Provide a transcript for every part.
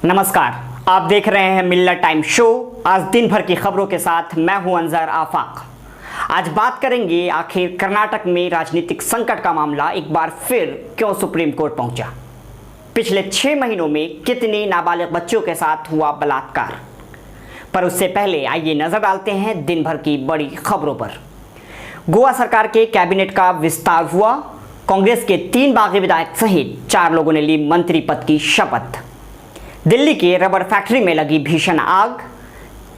नमस्कार, आप देख रहे हैं मिल्लत टाइम शो। आज दिन भर की खबरों के साथ मैं हूं अंजर आफाक। आज बात करेंगे आखिर कर्नाटक में राजनीतिक संकट का मामला एक बार फिर क्यों सुप्रीम कोर्ट पहुंचा। पिछले 6 महीनों में कितने नाबालिग बच्चों के साथ हुआ बलात्कार। पर उससे पहले आइए नजर डालते हैं दिन भर की बड़ी खबरों पर। गोवा सरकार के कैबिनेट का विस्तार हुआ। कांग्रेस के 3 बागी विधायक सहित 4 लोगों ने ली मंत्री पद की शपथ। दिल्ली के रबर फैक्ट्री में लगी भीषण आग,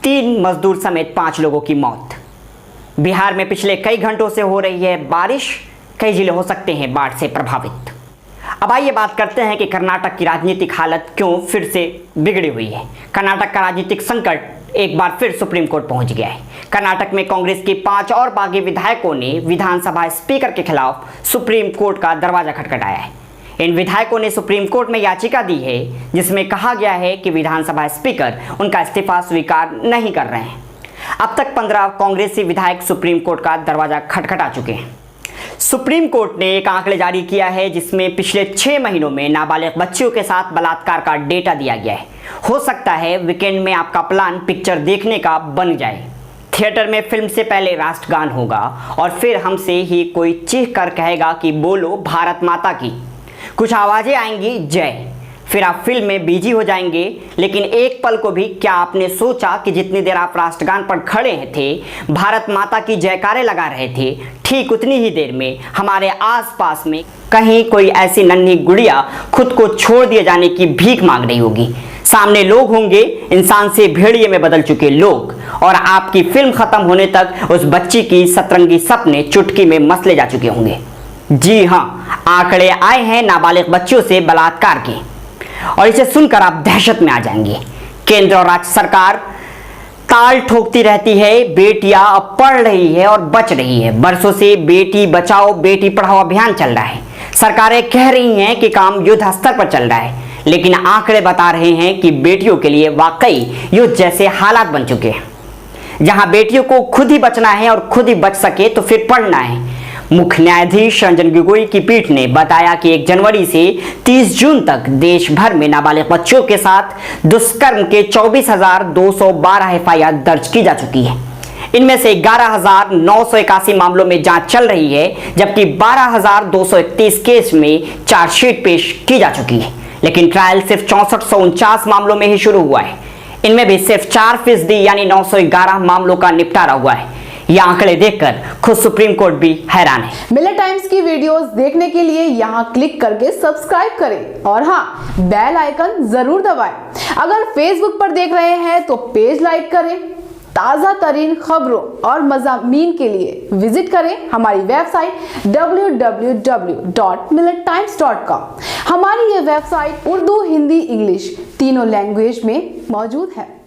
3 मजदूर समेत 5 लोगों की मौत। बिहार में पिछले कई घंटों से हो रही है बारिश, कई जिले हो सकते हैं बाढ़ से प्रभावित। अब आइए बात करते हैं कि कर्नाटक की राजनीतिक हालत क्यों फिर से बिगड़ी हुई है। कर्नाटक का राजनीतिक संकट एक बार फिर सुप्रीम कोर्ट पहुंच गया है। कर्नाटक में कांग्रेस के 5 और बागी विधायकों ने विधानसभा स्पीकर के खिलाफ सुप्रीम कोर्ट का दरवाजा खटखटाया है। इन विधायकों ने सुप्रीम कोर्ट में याचिका दी है जिसमें कहा गया है कि विधानसभा स्पीकर उनका इस्तीफा स्वीकार नहीं कर रहे हैं। अब तक 15 कांग्रेसी विधायक सुप्रीम कोर्ट का दरवाजा खटखटा चुके हैं। सुप्रीम कोर्ट ने एक आंकड़े जारी किया है जिसमें पिछले 6 महीनों में नाबालिग बच्चियों के साथ बलात्कार का डेटा दिया गया है। हो सकता है वीकेंड में आपका प्लान पिक्चर देखने का बन जाए। थिएटर में फिल्म से पहले राष्ट्रगान होगा और फिर हमसे ही कोई चीख कर कहेगा कि बोलो भारत माता की। कुछ आवाजें आएंगी जय, फिर आप फिल्म में बिजी हो जाएंगे। लेकिन एक पल को भी क्या आपने सोचा कि जितनी देर आप राष्ट्रगान पर खड़े थे, भारत माता की जयकारे लगा रहे थे, ठीक उतनी ही देर में हमारे आसपास में कहीं कोई ऐसी नन्ही गुड़िया खुद को छोड़ दिए जाने की भीख मांग रही होगी। सामने लोग होंगे, इंसान से भेड़िए में बदल चुके लोग, और आपकी फिल्म खत्म होने तक उस बच्ची की सतरंगी सपने चुटकी में मसले जा चुके होंगे। जी हाँ, आंकड़े आए हैं नाबालिग बच्चियों से बलात्कार के, और इसे सुनकर आप दहशत में आ जाएंगे। केंद्र और राज्य सरकार ताल ठोकती रहती है। बेटियां अब पढ़ रही है और बच रही है। बरसों से बेटी बचाओ बेटी पढ़ाओ अभियान चल रहा है। सरकारें कह रही हैं कि काम युद्ध स्तर पर चल रहा है, लेकिन आंकड़े बता रहे हैं कि बेटियों के लिए वाकई युद्ध जैसे हालात बन चुके हैं। जहां बेटियों को खुद ही बचना है और खुद ही बच सके तो फिर पढ़ना है। मुख्य न्यायाधीश रंजन गोगोई की पीठ ने बताया कि 1 जनवरी से 30 जून तक देश भर में नाबालिग बच्चों के साथ दुष्कर्म के 24,212 एफआईआर दर्ज की जा चुकी है। इनमें से 11,981 मामलों में जांच चल रही है, जबकि 12,231 केस में चार्जशीट पेश की जा चुकी है। लेकिन ट्रायल सिर्फ 6449 मामलों में ही शुरू हुआ है। इनमें भी सिर्फ 4% यानी 911 मामलों का निपटारा हुआ है। ये आंकड़े देखकर खुद सुप्रीम कोर्ट भी हैरान है। मिल्लत टाइम्स की वीडियोस देखने के लिए यहाँ क्लिक करके सब्सक्राइब करें और हाँ, बेल आइकन जरूर दबाएं। अगर फेसबुक पर देख रहे हैं तो पेज लाइक करें। ताजा तरीन खबरों और मज़ामीन के लिए विजिट करें हमारी वेबसाइट www.millettimes.com। हमारी ये वेबसाइट उर्दू, हिंदी, इंग्लिश तीनों लैंग्वेज में मौजूद है।